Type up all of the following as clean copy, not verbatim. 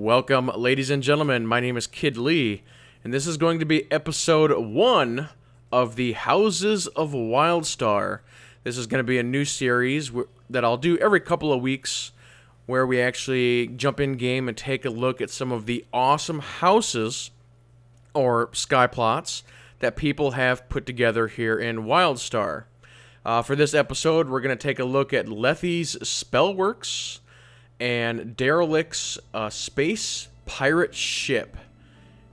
Welcome, ladies and gentlemen. My name is KidLee, and this is going to be episode 1 of the Houses of WildStar. This is going to be a new series that I'll do every couple of weeks, where we actually jump in game and take a look at some of the awesome houses or sky plots that people have put together here in WildStar. For this episode, we're going to take a look at Lethey's Spellworks and Deralicte's space pirate ship.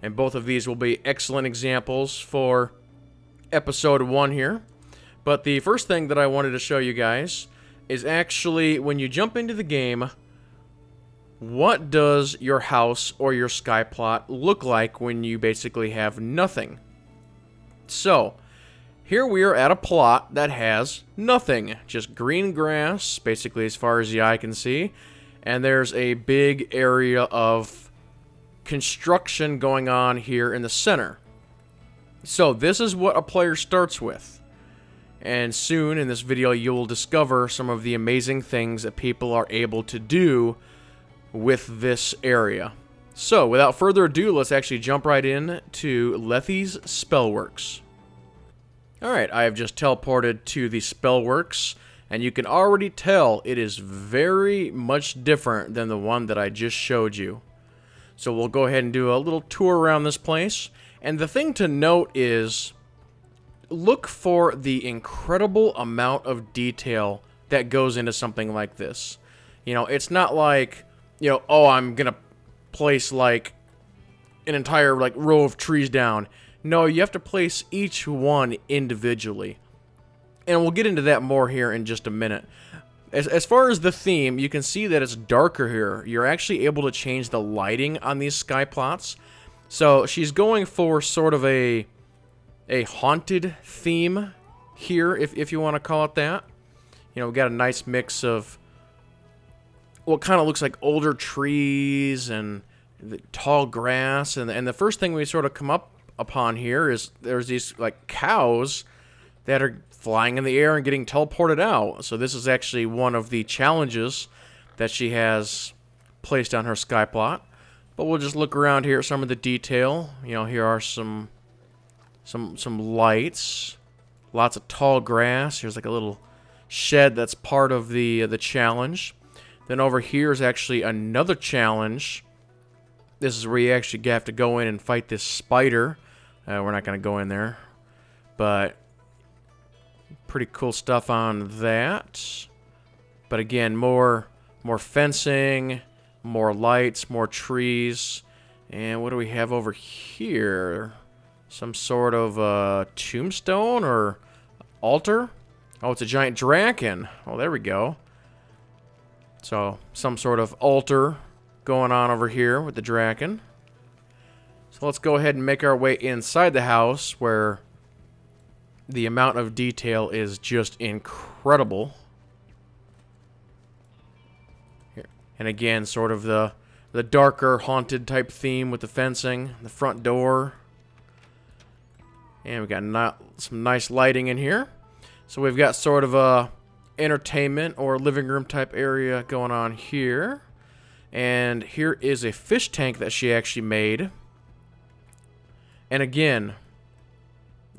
And both of these will be excellent examples for episode 1 here. But the first thing that I wanted to show you guys is actually when you jump into the game, what does your house or your sky plot look like when you basically have nothing? So, here we are at a plot that has nothing. Just green grass, basically as far as the eye can see. And there's a big area of construction going on here in the center. So this is what a player starts with. And soon in this video you'll discover some of the amazing things that people are able to do with this area. So without further ado, let's actually jump right in to Lethey's Spellworks. Alright, I have just teleported to the Spellworks. And you can already tell it is very much different than the one that I just showed you. So we'll go ahead and do a little tour around this place. And the thing to note is, look for the incredible amount of detail that goes into something like this. You know, it's not like, you know, oh, I'm going to place like an entire like row of trees down. No, you have to place each one individually. And we'll get into that more here in just a minute. As far as the theme, you can see that it's darker here. You're actually able to change the lighting on these sky plots. So she's going for sort of a haunted theme here, if you want to call it that. You know, we've got a nice mix of what kind of looks like older trees and the tall grass. And the first thing we sort of come up upon here is there's these like cows that are flying in the air and getting teleported out. So this is actually one of the challenges that she has placed on her sky plot. But we'll just look around here at some of the detail. You know, here are some lights, lots of tall grass. Here's like a little shed that's part of the challenge. Then over here is actually another challenge. This is where you actually have to go in and fight this spider. We're not going to go in there, but pretty cool stuff on that. But again, more fencing, more lights, more trees. And what do we have over here? Some sort of tombstone or altar? Oh, it's a giant dragon. Oh, there we go. So, some sort of altar going on over here with the dragon. So let's go ahead and make our way inside the house, where the amount of detail is just incredible. Here. And again, sort of the darker, haunted type theme with the fencing, the front door. And we've got some nice lighting in here. So we've got sort of a entertainment or living room type area going on here. And here is a fish tank that she actually made. And again,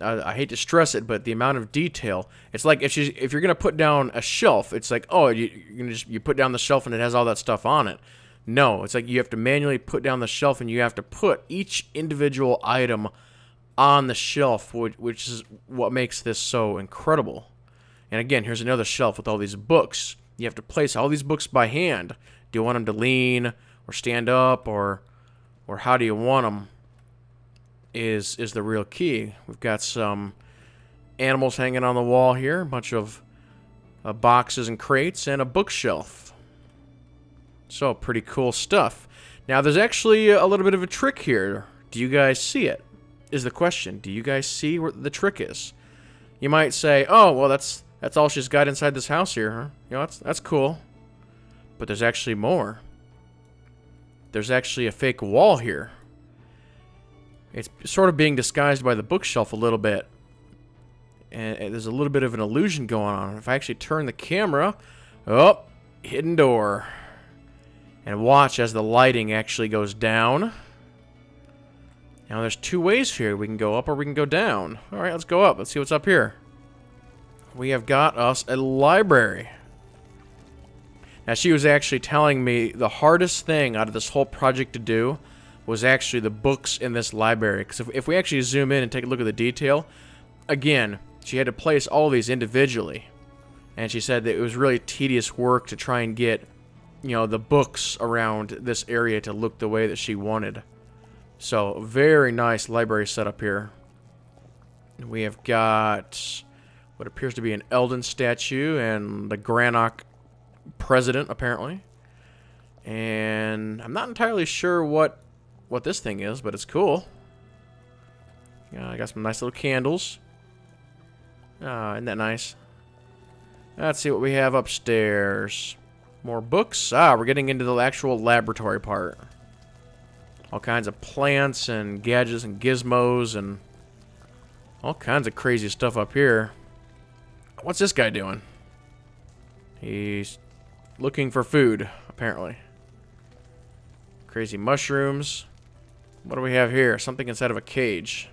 I hate to stress it, but the amount of detail. It's like if you're gonna put down a shelf, it's like, oh, you put down the shelf and it has all that stuff on it. No, it's like you have to manually put down the shelf and you have to put each individual item on the shelf, which is what makes this so incredible. And again, here's another shelf with all these books. You have to place all these books by hand. Do you want them to lean or stand up, or how do you want them? Is the real key. We've got some animals hanging on the wall here, a bunch of boxes and crates, and a bookshelf. So, pretty cool stuff. Now, there's actually a little bit of a trick here. Do you guys see it? Is the question. Do you guys see what the trick is? You might say, oh, well, that's all she's got inside this house here, huh? You know, that's cool. But there's actually more. There's actually a fake wall here. It's sort of being disguised by the bookshelf a little bit. And there's a little bit of an illusion going on. If I actually turn the camera... Oh, hidden door. And watch as the lighting actually goes down. Now there's two ways here. We can go up or we can go down. Alright, let's go up. Let's see what's up here. We have got us a library. Now she was actually telling me the hardest thing out of this whole project to do was actually the books in this library. Because if we actually zoom in and take a look at the detail, again, she had to place all these individually. And she said that it was really tedious work to try and get, you know, the books around this area to look the way that she wanted. So, very nice library setup here. We have got what appears to be an Eldon statue and the Granok president, apparently. And I'm not entirely sure what this thing is, but it's cool. Yeah, I got some nice little candles. Isn't that nice? Let's see what we have upstairs. More books. We're getting into the actual laboratory part. All kinds of plants and gadgets and gizmos and all kinds of crazy stuff up here. What's this guy doing? He's looking for food, apparently. Crazy mushrooms. What do we have here? Something inside of a cage.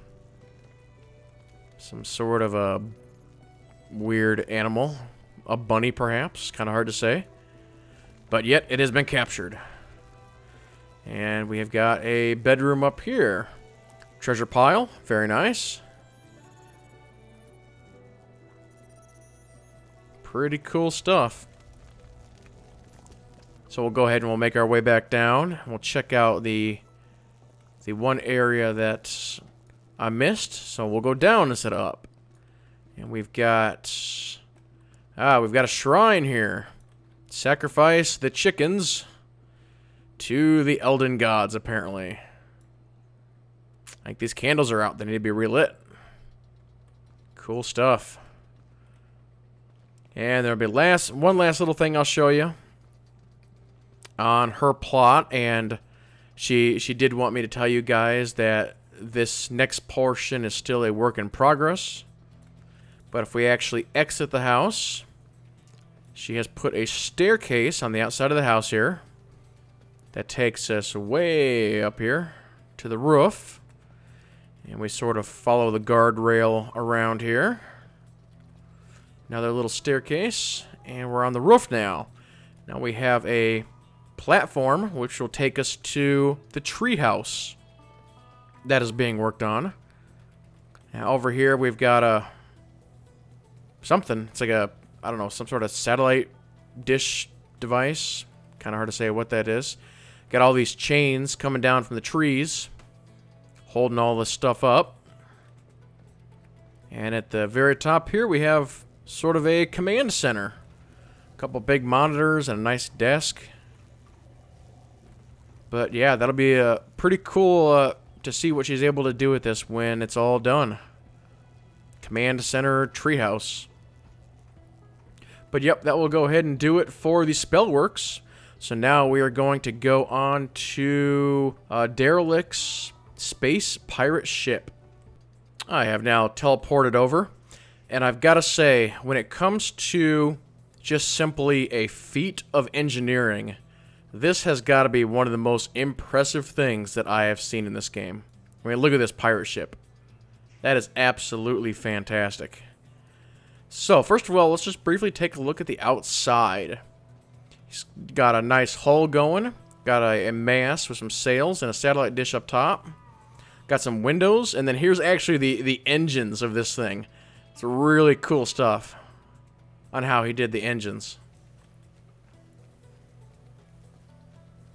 Some sort of a weird animal. A bunny, perhaps. Kind of hard to say. But yet, it has been captured. And we have got a bedroom up here. Treasure pile. Very nice. Pretty cool stuff. So we'll go ahead and we'll make our way back down. We'll check out the one area that I missed. So we'll go down instead of up. And we've got a shrine here. Sacrifice the chickens to the Eldon gods, apparently. I think these candles are out. They need to be relit. Cool stuff. And there'll be one last little thing I'll show you on her plot. And she did want me to tell you guys that this next portion is still a work in progress. But if we actually exit the house, she has put a staircase on the outside of the house here that takes us way up here to the roof. And we sort of follow the guardrail around here. Another little staircase, and we're on the roof now. Now we have a platform which will take us to the treehouse that is being worked on. Now over here we've got something. It's like a, I don't know, some sort of satellite dish device. Kind of hard to say what that is. Got all these chains coming down from the trees, holding all this stuff up. And at the very top here we have sort of a command center. A couple big monitors and a nice desk. But yeah, that'll be pretty cool to see what she's able to do with this when it's all done. Command center treehouse. But yep, that will go ahead and do it for the Spellworks. So now we are going to go on to Deralicte's space pirate ship. I have now teleported over. And I've got to say, when it comes to just simply a feat of engineering, this has got to be one of the most impressive things that I have seen in this game. I mean, look at this pirate ship. That is absolutely fantastic. So, first of all, let's just briefly take a look at the outside. He's got a nice hull going. Got a mast with some sails and a satellite dish up top. Got some windows, and then here's actually the engines of this thing. It's really cool stuff on how he did the engines.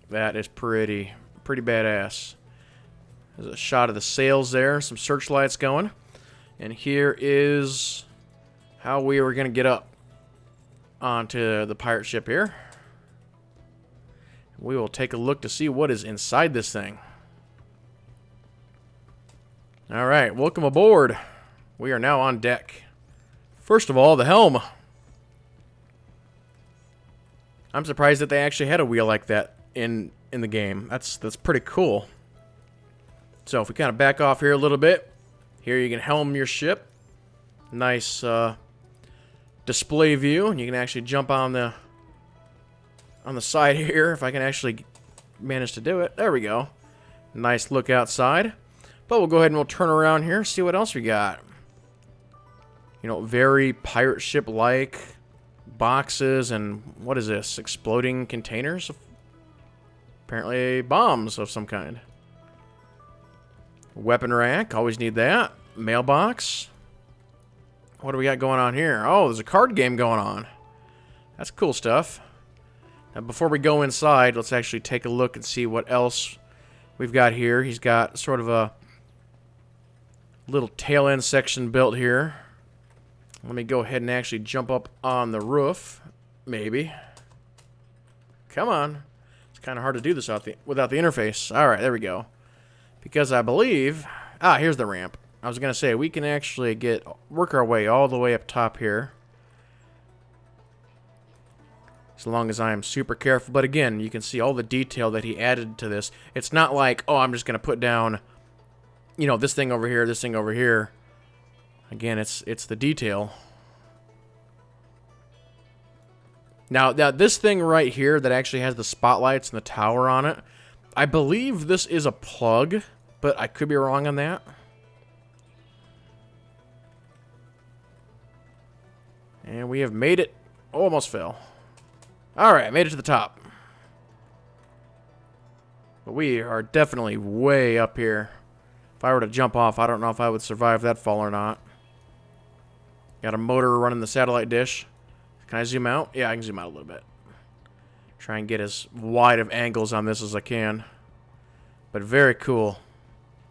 That is pretty badass. There's a shot of the sails there, some searchlights going. And here is how we were going to get up onto the pirate ship here. We will take a look to see what is inside this thing. Alright, welcome aboard. We are now on deck. First of all, the helm. I'm surprised that they actually had a wheel like that in the game. That's pretty cool. So if we kind of back off here a little bit, here you can helm your ship. Nice display view, and you can actually jump on the on the side here, if I can actually manage to do it. There we go. Nice look outside. But we'll go ahead and we'll turn around here, see what else we got. You know, very pirate ship-like boxes and what is this? Exploding containers? Apparently bombs of some kind. Weapon rack, always need that. Mailbox. What do we got going on here? Oh, there's a card game going on. That's cool stuff. Now, before we go inside, let's actually take a look and see what else we've got here. He's got sort of a little tail end section built here. Let me go ahead and actually jump up on the roof. Maybe. Come on. It's kind of hard to do this without the interface. Alright, there we go. Because I believe... Ah, here's the ramp. I was going to say, we can actually work our way all the way up top here. As long as I am super careful. But again, you can see all the detail that he added to this. It's not like, oh, I'm just going to put down, you know, this thing over here, this thing over here. Again, it's the detail. Now, this thing right here that actually has the spotlights and the tower on it, I believe this is a plug, but I could be wrong on that. And we have made it. Almost fell. Alright, made it to the top. But we are definitely way up here. If I were to jump off, I don't know if I would survive that fall or not. Got a motor running the satellite dish. Can I zoom out? Yeah, I can zoom out a little bit. Try and get as wide of angles on this as I can. But very cool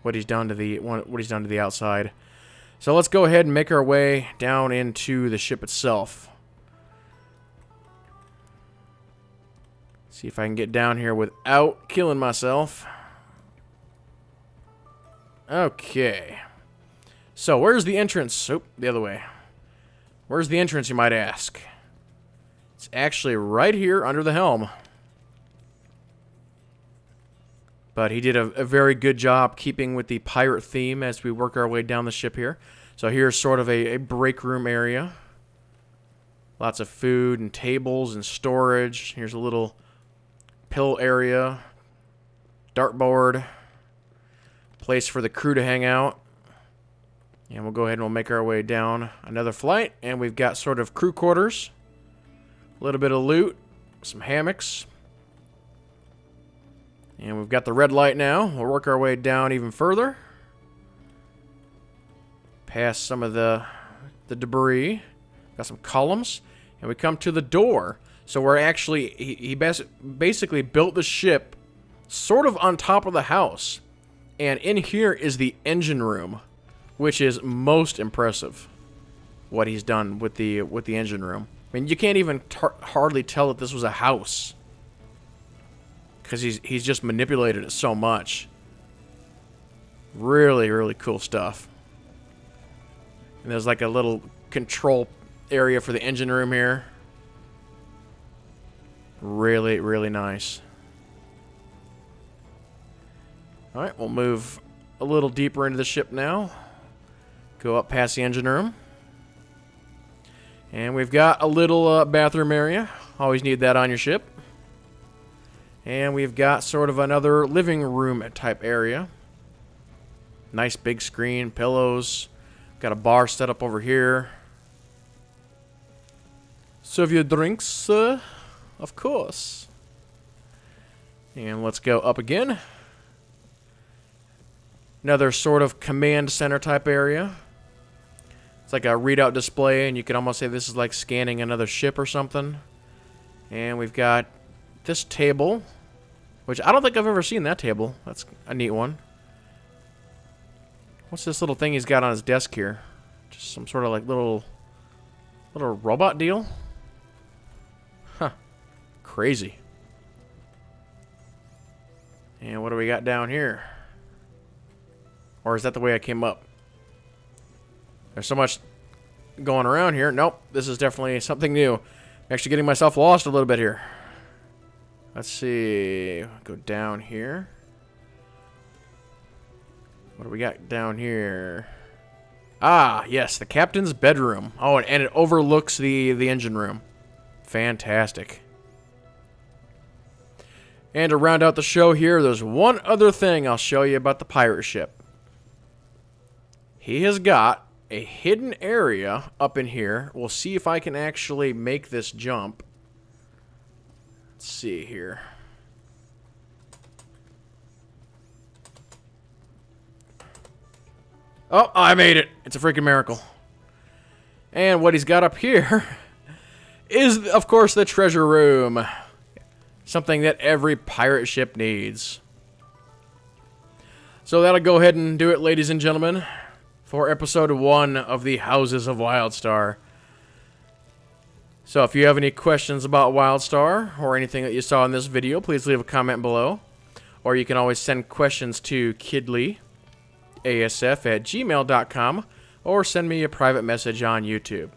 what he's done to the outside. So let's go ahead and make our way down into the ship itself. See if I can get down here without killing myself. Okay. So where's the entrance? Oh, the other way. Where's the entrance, you might ask? It's actually right here under the helm. But he did a very good job keeping with the pirate theme as we work our way down the ship here. So here's sort of a break room area. Lots of food and tables and storage. Here's a little pillow area. Dartboard. Place for the crew to hang out. And we'll go ahead and we'll make our way down another flight. And we've got sort of crew quarters. A little bit of loot. Some hammocks. And we've got the red light now. We'll work our way down even further. Past some of the debris. Got some columns. And we come to the door. So we're actually... He basically built the ship sort of on top of the house. And in here is the engine room, which is most impressive. What he's done with the engine room. I mean, you can't even hardly tell that this was a house. Because he's just manipulated it so much. Really, really cool stuff. And there's like a little control area for the engine room here. Really, really nice. Alright, we'll move a little deeper into the ship now. Go up past the engine room. And we've got a little bathroom area. Always need that on your ship. And we've got sort of another living room type area. Nice big screen, pillows. Got a bar set up over here. Serve your drinks, of course. And let's go up again. Another sort of command center type area. It's like a readout display, and you could almost say this is like scanning another ship or something. And we've got this table, which I don't think I've ever seen that table. That's a neat one. What's this little thing he's got on his desk here? Just some sort of like little robot deal? Huh. Crazy. And what do we got down here? Or is that the way I came up? There's so much going around here. Nope, this is definitely something new. I'm actually getting myself lost a little bit here. Let's see. Go down here. What do we got down here? Ah, yes, the captain's bedroom. Oh, and it overlooks the engine room. Fantastic. And to round out the show here, there's one other thing I'll show you about the pirate ship. He has got a hidden area up in here. We'll see if I can actually make this jump. Let's see here. Oh, I made it. It's a freaking miracle. And what he's got up here is, of course, the treasure room. Something that every pirate ship needs. So that'll go ahead and do it, ladies and gentlemen, for episode 1 of the Houses of WildStar. So if you have any questions about WildStar or anything that you saw in this video, please leave a comment below. Or you can always send questions to KidLee, asf@gmail.com, or send me a private message on YouTube.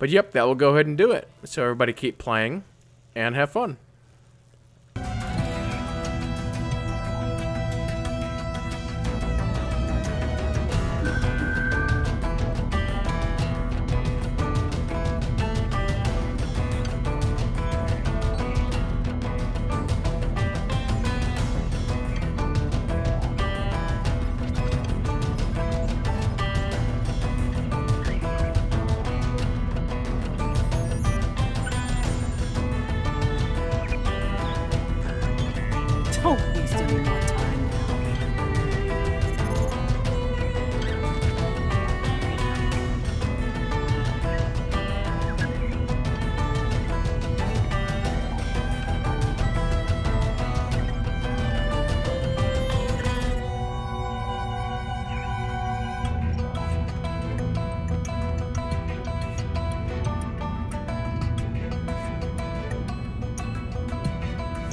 But yep, that will go ahead and do it. So everybody keep playing and have fun.